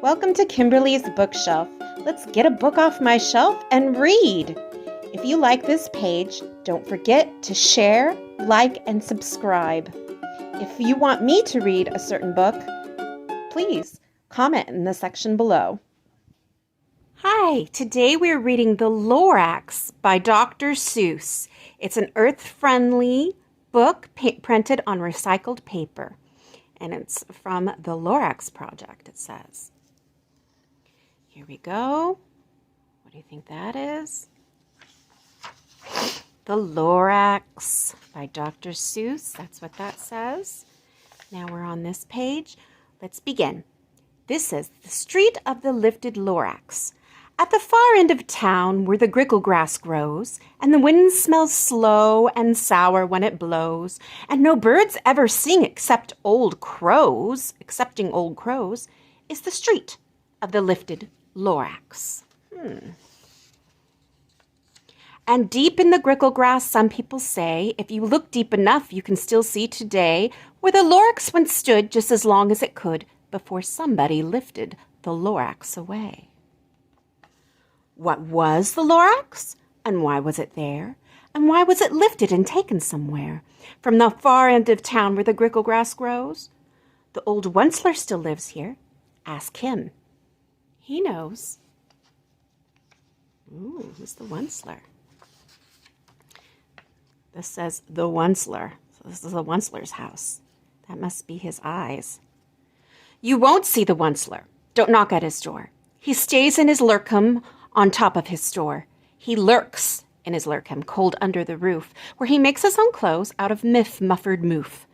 Welcome to Kimberly's Bookshelf. Let's get a book off my shelf and read. If you like this page, don't forget to share, like, and subscribe. If you want me to read a certain book, please comment in the section below. Hi, today we're reading The Lorax by Dr. Seuss. It's an earth-friendly book printed on recycled paper. And it's from the Lorax Project, it says. Here we go. What do you think that is? The Lorax by Dr. Seuss. That's what that says. Now we're on this page. Let's begin. This is the street of the lifted Lorax. At the far end of town where the grickle grass grows, and the wind smells slow and sour when it blows, and no birds ever sing excepting old crows, is the street of the lifted Lorax. And deep in the grickle grass, some people say, if you look deep enough, you can still see today where the Lorax once stood just as long as it could before somebody lifted the Lorax away. What was the Lorax? And why was it there? And why was it lifted and taken somewhere? From the far end of town where the grickle grass grows? The old Onceler still lives here. Ask him. He knows. Ooh, who's the Onceler? This says the Onceler. So this is the Onceler's house. That must be his eyes. You won't see the Onceler. Don't knock at his door. He stays in his lurkum on top of his store. He lurks in his lurkum, cold under the roof, where he makes his own clothes out of muffered moof.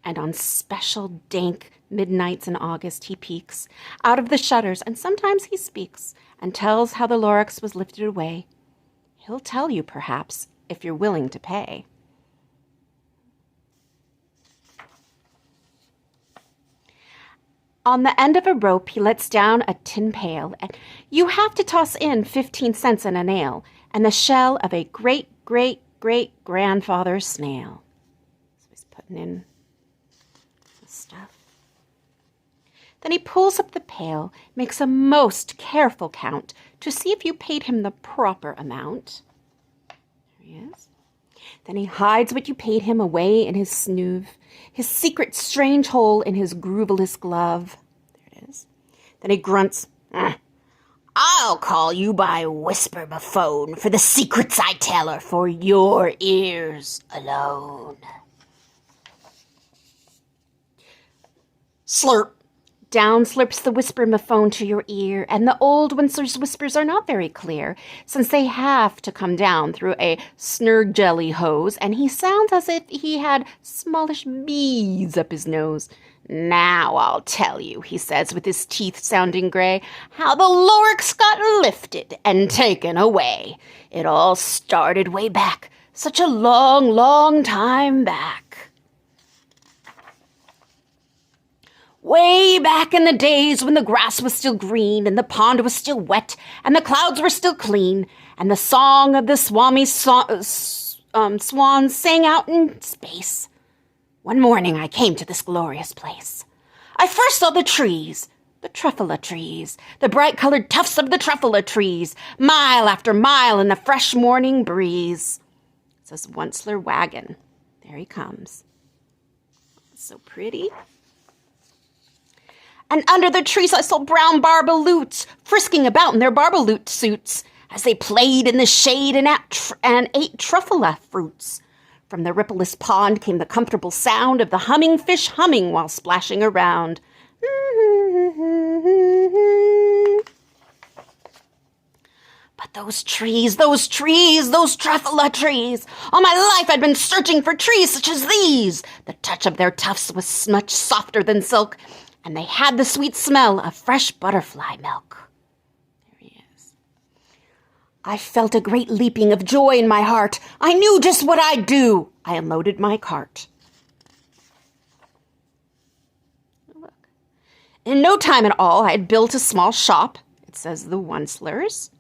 And on special dank midnights in August he peeks out of the shutters, and sometimes he speaks and tells how the Lorax was lifted away. He'll tell you, perhaps, if you're willing to pay. On the end of a rope, he lets down a tin pail, and you have to toss in 15 cents and a nail, and the shell of a great-great-great-grandfather's snail. So he's putting in the stuff. Then he pulls up the pail, makes a most careful count to see if you paid him the proper amount. There he is. Then he hides what you paid him away in his snoove, his secret strange hole in his grooveless glove. There it is. Then he grunts, I'll call you by whisper phone, for the secrets I tell are for your ears alone. Slurp. Down slurps the whisper-mophone to your ear, and the old Onceler's whispers are not very clear, since they have to come down through a snurg jelly hose, and he sounds as if he had smallish bees up his nose. Now I'll tell you, he says, with his teeth sounding gray, how the Lorax got lifted and taken away. It all started way back, such a long, long time back. Way back in the days when the grass was still green and the pond was still wet and the clouds were still clean and the song of the swans sang out in space. One morning I came to this glorious place. I first saw the trees, the truffula trees, the bright-colored tufts of the truffula trees, mile after mile in the fresh morning breeze. It says Onceler wagon. There he comes. So pretty. And under the trees I saw brown barbaloots frisking about in their barbaloot suits as they played in the shade and ate truffula fruits. From the rippleless pond came the comfortable sound of the humming fish humming while splashing around. But those trees, those truffula trees. All my life I'd been searching for trees such as these. The touch of their tufts was much softer than silk, and they had the sweet smell of fresh butterfly milk. There he is. I felt a great leaping of joy in my heart. I knew just what I'd do. I unloaded my cart. Look. In no time at all, I had built a small shop. It says the Oncelers.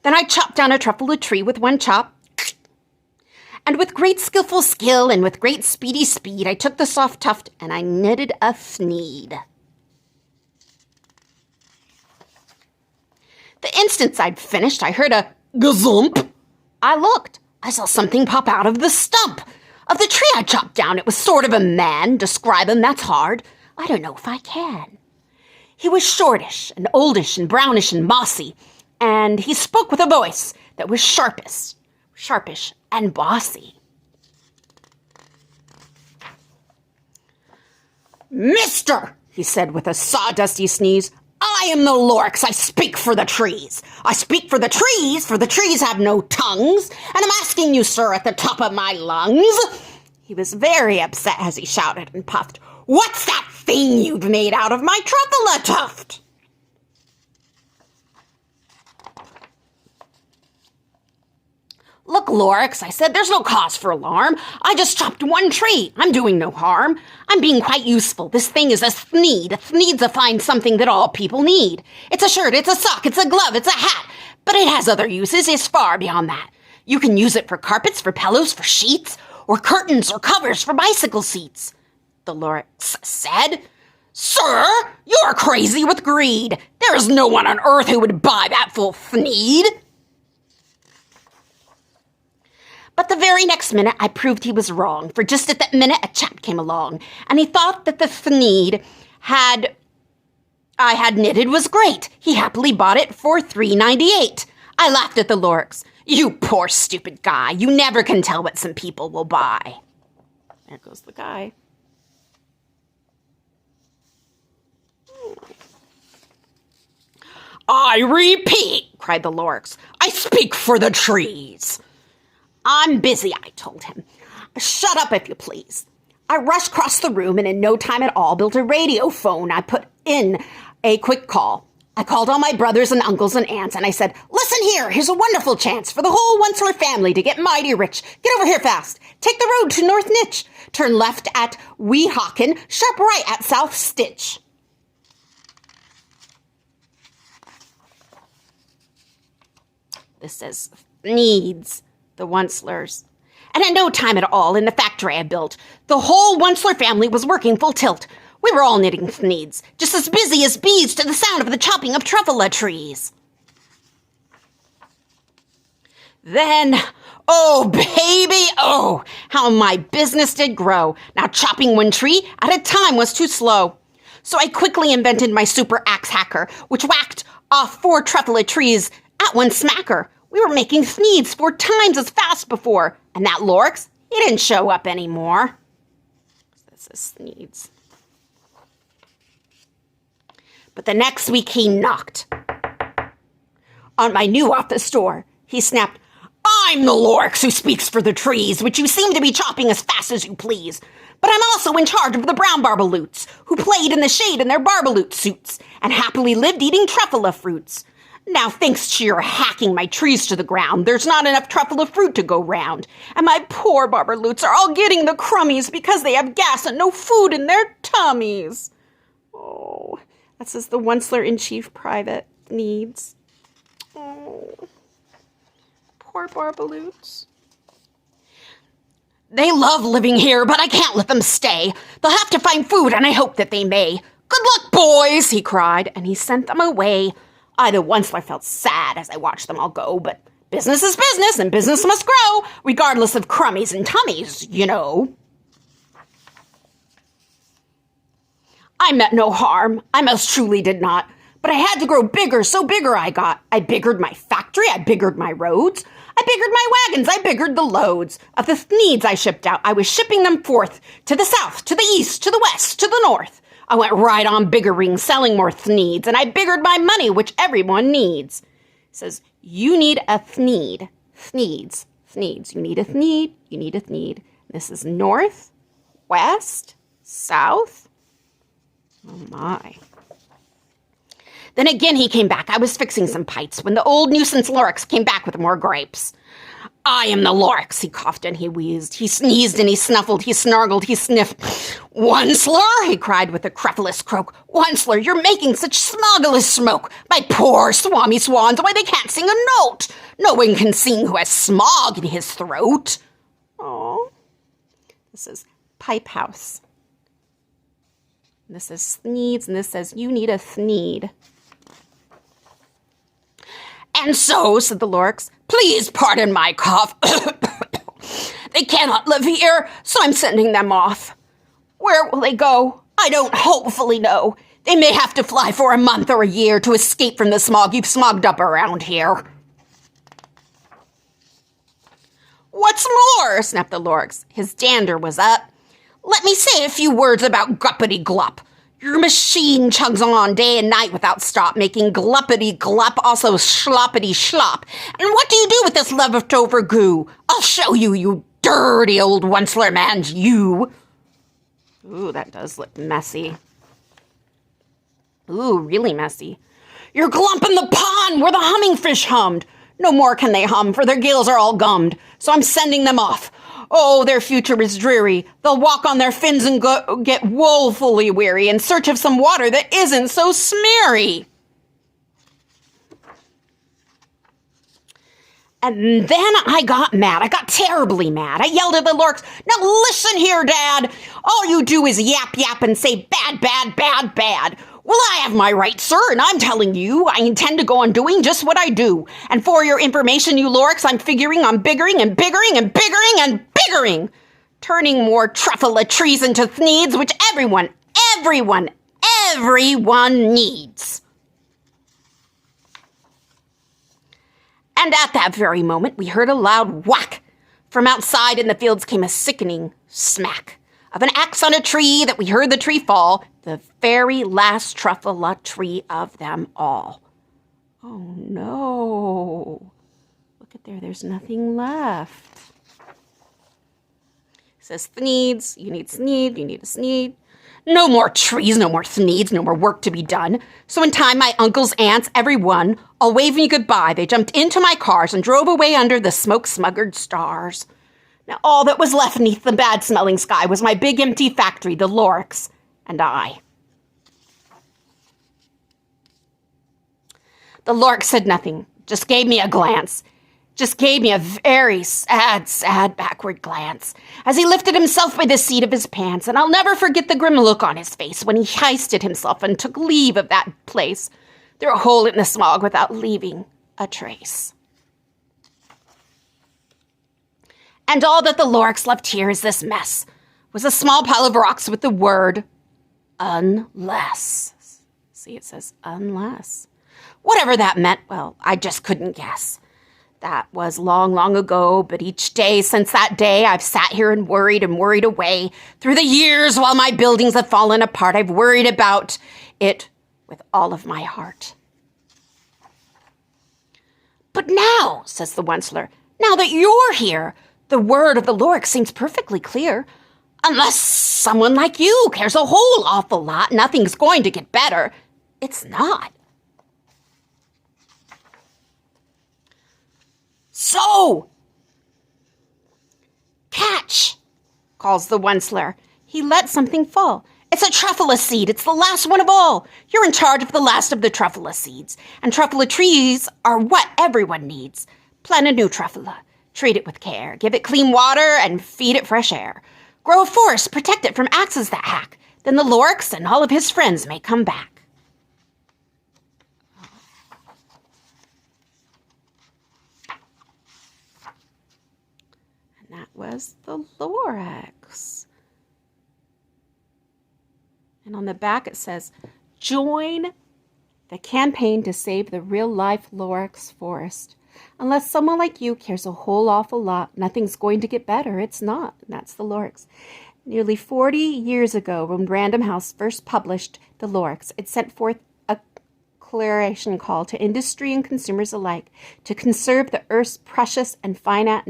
Then I chopped down a truffula tree with one chop. And with great skillful skill and with great speedy speed, I took the soft tuft and I knitted a thneed. The instant I'd finished, I heard a gazump. I looked. I saw something pop out of the stump of the tree I chopped down. It was sort of a man. Describe him, that's hard. I don't know if I can. He was shortish and oldish and brownish and mossy, and he spoke with a voice that was sharpish and bossy. Mister, he said with a sawdusty sneeze, I am the Lorax. I speak for the trees. I speak for the trees have no tongues, and I'm asking you, sir, at the top of my lungs. He was very upset as he shouted and puffed, What's that thing you've made out of my truffula tuft? Look, Lorax, I said, there's no cause for alarm. I just chopped one tree. I'm doing no harm. I'm being quite useful. This thing is a thneed. A thneed's a fine something that all people need. It's a shirt, it's a sock, it's a glove, it's a hat. But it has other uses. It's far beyond that. You can use it for carpets, for pillows, for sheets, or curtains or covers for bicycle seats. The Lorax said, Sir, you're crazy with greed. There is no one on earth who would buy that full thneed. But the very next minute, I proved he was wrong, for just at that minute, a chap came along, and he thought that the thneed I had knitted was great. He happily bought it for $3.98. I laughed at the Lorax. You poor stupid guy. You never can tell what some people will buy. There goes the guy. I repeat, cried the Lorax, I speak for the trees. I'm busy, I told him. Shut up, if you please. I rushed across the room and in no time at all built a radio phone. I put in a quick call. I called all my brothers and uncles and aunts and I said, Listen here, here's a wonderful chance for the whole Onceler family to get mighty rich. Get over here fast. Take the road to North Nitch. Turn left at Weehawken, sharp right at South Stitch. This says needs the Oncelers. And in no time at all, in the factory I built, the whole Onceler family was working full tilt. We were all knitting thneeds, just as busy as bees to the sound of the chopping of truffula trees. Then, oh, baby, oh, how my business did grow. Now chopping one tree at a time was too slow. So I quickly invented my super axe hacker, which whacked off 4 truffula trees at one smacker. We were making thneeds 4 times as fast before, and that Lorax, he didn't show up anymore. This is thneeds. But the next week he knocked on my new office door. He snapped, I'm the Lorax who speaks for the trees, which you seem to be chopping as fast as you please. But I'm also in charge of the brown barbaloots, who played in the shade in their barbaloot suits, and happily lived eating truffula fruits. Now, thanks to your hacking my trees to the ground, there's not enough truffula fruit to go round, and my poor barbaloots are all getting the crummies because they have gas and no food in their tummies. Oh, that says the Onceler-in-Chief Private needs. Oh, poor barbaloots. They love living here, but I can't let them stay. They'll have to find food, and I hope that they may. Good luck, boys, he cried, and he sent them away. I, the Onceler, felt sad as I watched them all go, but business is business, and business must grow, regardless of crummies and tummies, you know. I meant no harm. I most truly did not. But I had to grow bigger, so bigger I got. I biggered my factory, I biggered my roads, I biggered my wagons, I biggered the loads. Of the thneeds I shipped out, I was shipping them forth, to the south, to the east, to the west, to the north. I went right on biggering, selling more thneeds, and I biggered my money, which everyone needs. It says, you need a thneed. Thneeds. Thneeds. You need a thneed. You need a thneed. This is north, west, south. Oh, my. Then again he came back. I was fixing some pipes when the old nuisance Lorax came back with more gripes. I am the Lorax, he coughed and he wheezed. He sneezed and he snuffled, he snargled, he sniffed. Onceler, he cried with a crefulous croak. Onceler, you're making such smogulous smoke. My poor swami swans, why they can't sing a note. No one can sing who has smog in his throat. Oh, this is Pipe House. This is Thneeds, and this says, you need a thneed. And so, said the Lorax, please pardon my cough. They cannot live here, so I'm sending them off. Where will they go? I don't hopefully know. They may have to fly for a month or a year to escape from the smog you've smogged up around here. What's more, snapped the Lorax. His dander was up. Let me say a few words about Guppity Glup. Your machine chugs on day and night without stop, making gluppity glup, also sloppity slop. And what do you do with this leftover goo? I'll show you, you dirty old Onceler man, you. Ooh, that does look messy. Ooh, really messy. You're glumping the pond where the humming fish hummed. No more can they hum, for their gills are all gummed. So I'm sending them off. Oh, their future is dreary. They'll walk on their fins and get woefully weary in search of some water that isn't so smeary. And then I got mad. I got terribly mad. I yelled at the Lorax, now listen here, Dad. All you do is yap, yap, and say bad, bad, bad, bad. Well, I have my right, sir, and I'm telling you, I intend to go on doing just what I do. And for your information, you Lorax, I'm figuring on biggering and biggering and biggering and biggering, turning more truffle trees into thneeds, which everyone needs. And at that very moment, we heard a loud whack. From outside in the fields came a sickening smack of an axe on a tree that we heard the tree fall, the very last truffle tree of them all. Oh, no. Look at there. There's nothing left. It says thneeds. You need sneed. You need a sneed. No more trees, no more thneeds, no more work to be done. So in time, my uncles, aunts, everyone, all waved me goodbye. They jumped into my cars and drove away under the smoke-smuggered stars. Now all that was left beneath the bad-smelling sky was my big empty factory, the Lorax, and I. The Lorax said nothing, just gave me a glance. Just gave me a very sad backward glance as he lifted himself by the seat of his pants, and I'll never forget the grim look on his face when he hoisted himself and took leave of that place through a hole in the smog without leaving a trace. And all that the Lorax left here is this mess, was a small pile of rocks with the word, unless. See, it says unless. Whatever that meant, well, I just couldn't guess. That was long, long ago, but each day since that day, I've sat here and worried away. Through the years, while my buildings have fallen apart, I've worried about it with all of my heart. But now, says the Onceler, now that you're here, the word of the Lorax seems perfectly clear. Unless someone like you cares a whole awful lot, nothing's going to get better. It's not. So, catch, calls the Onceler. He let something fall. It's a truffle seed. It's the last one of all. You're in charge of the last of the truffle seeds. And truffle trees are what everyone needs. Plant a new truffle. Treat it with care. Give it clean water and feed it fresh air. Grow a forest. Protect it from axes that hack. Then the Lorax and all of his friends may come back. And that was the Lorax. And on the back it says, join the campaign to save the real-life Lorax forest. Unless someone like you cares a whole awful lot, nothing's going to get better. It's not. And that's the Lorax. Nearly 40 years ago, when Random House first published the Lorax, it sent forth a clarion call to industry and consumers alike to conserve the Earth's precious and finite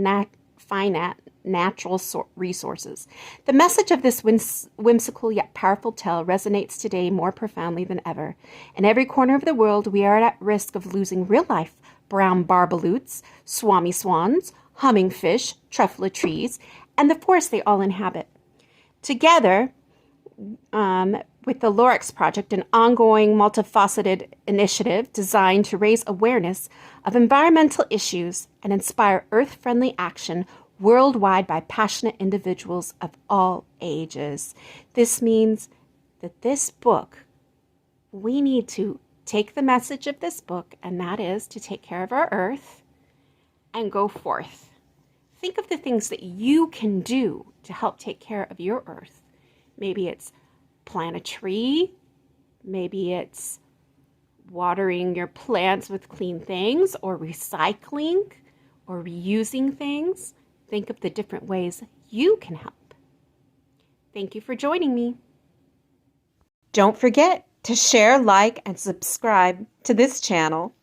natural resources. The message of this whimsical yet powerful tale resonates today more profoundly than ever. In every corner of the world, we are at risk of losing real-life brown barbaloots, swami swans, humming fish, truffle trees, and the forest they all inhabit. Together, with the Lorax Project, an ongoing multifaceted initiative designed to raise awareness of environmental issues and inspire earth-friendly action worldwide by passionate individuals of all ages. This means that this book, we need to take the message of this book, and that is to take care of our earth, and go forth. Think of the things that you can do to help take care of your earth. Maybe it's plant a tree. Maybe it's watering your plants with clean things, or recycling, or reusing things. Think of the different ways you can help. Thank you for joining me. Don't forget to share, like, and subscribe to this channel.